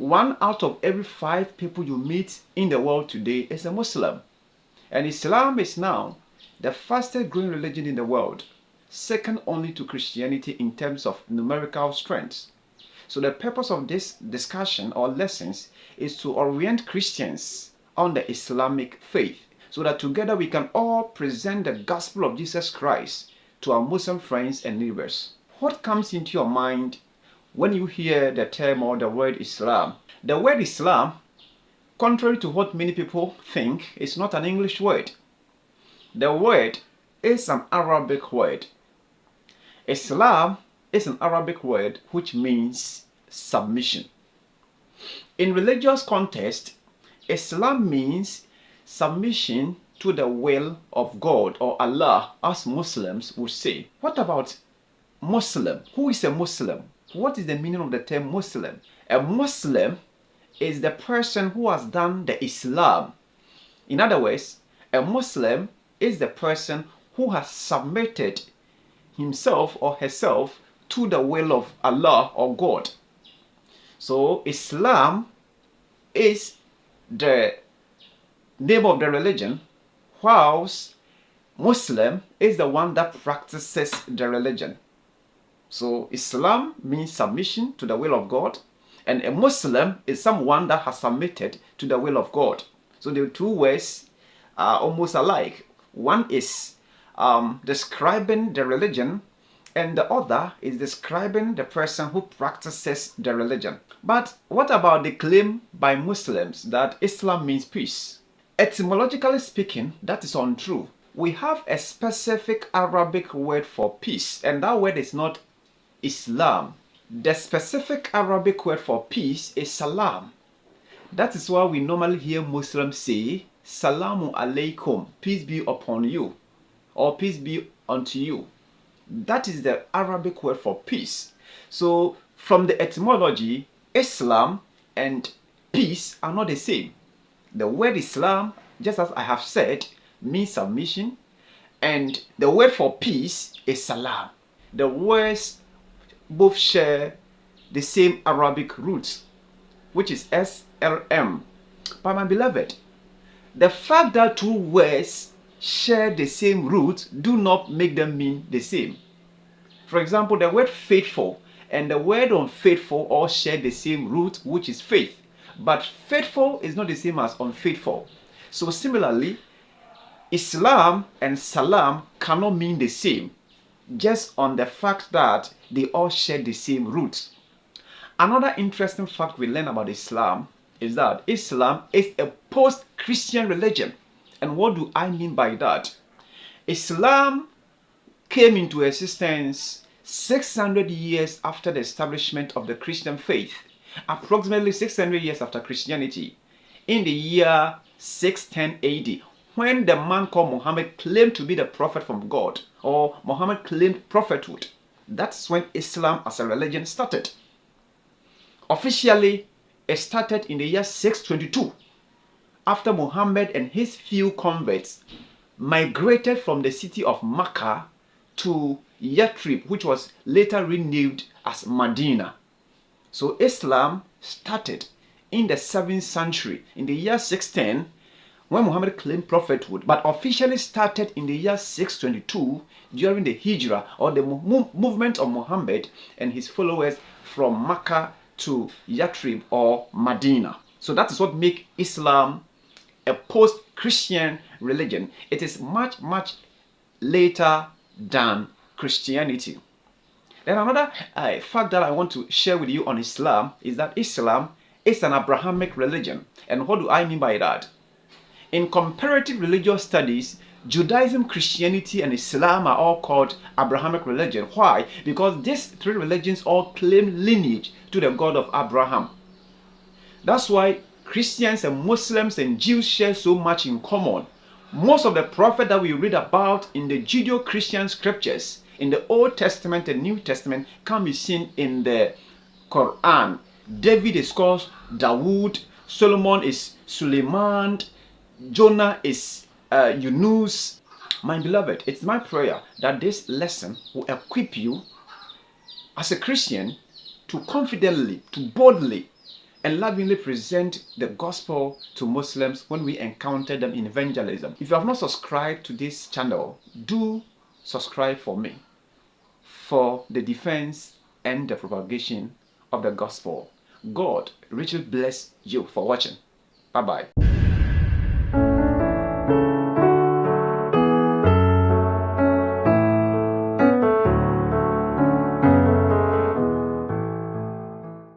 1 out of every 5 people you meet in the world today is a Muslim. And Islam is now the fastest growing religion in the world, second only to Christianity in terms of numerical strength. So the purpose of this discussion or lessons is to orient Christians on the Islamic faith, so that together we can all present the gospel of Jesus Christ to our Muslim friends and neighbors. What comes into your mind when you hear the term or the word Islam? The word Islam, contrary to what many people think, is not an English word. The word is an Arabic word. Islam is an Arabic word which means submission. In religious context, Islam means submission to the will of God or Allah, as Muslims would say. What about Muslim? Who is a Muslim? What is the meaning of the term Muslim? A Muslim is the person who has done the Islam. In other words, a Muslim is the person who has submitted himself or herself to the will of Allah or God. So Islam is the name of the religion, whilst Muslim is the one that practices the religion. So Islam means submission to the will of God, and a Muslim is someone that has submitted to the will of God. So the two words are almost alike. One is describing the religion, and the other is describing the person who practices the religion. But what about the claim by Muslims that Islam means peace? Etymologically speaking, that is untrue. We have a specific Arabic word for peace, and that word is not Islam. The specific Arabic word for peace is salam. That is why we normally hear Muslims say, Salamu alaikum, peace be upon you, or peace be unto you. That is the Arabic word for peace. So from the etymology, Islam and peace are not the same. The word Islam, just as I have said, means submission, and the word for peace is salam. The words both share the same Arabic roots, which is SLM. But my beloved, the fact that two words share the same root do not make them mean the same. For example, the word faithful and the word unfaithful all share the same root, which is faith. But faithful is not the same as unfaithful. So similarly, Islam and salam cannot mean the same, just on the fact that they all share the same roots. Another interesting fact we learn about Islam is that Islam is a post-Christian religion. And what do I mean by that? Islam came into existence 600 years after the establishment of the Christian faith, approximately 600 years after Christianity, in the year 610 AD, when the man called Muhammad claimed to be the prophet from God, or Muhammad claimed prophethood. That's when Islam as a religion started. Officially, it started in the year 622, after Muhammad and his few converts migrated from the city of Mecca to Yathrib, which was later renamed as Medina. So Islam started in the 7th century, in the year 610, when Muhammad claimed prophethood, but officially started in the year 622 during the Hijrah, or the movement of Muhammad and his followers from Mecca to Yathrib or Medina. So that is what makes Islam a post-Christian religion. It is much, much later than Christianity. Then another fact that I want to share with you on Islam is that Islam is an Abrahamic religion. And what do I mean by that? In comparative religious studies, Judaism, Christianity, and Islam are all called Abrahamic religion. Why? Because these three religions all claim lineage to the God of Abraham. That's why Christians and Muslims and Jews share so much in common. Most of the prophets that we read about in the Judeo-Christian scriptures, in the Old Testament and New Testament, can be seen in the Quran. David is called Dawood, Solomon is Suleiman, Jonah is Yunus. My beloved, it's my prayer that this lesson will equip you as a Christian to confidently, to boldly and lovingly present the gospel to Muslims when we encounter them in evangelism. If you have not subscribed to this channel, do subscribe for me, for the defense and the propagation of the gospel. God richly bless you for watching. Bye-bye.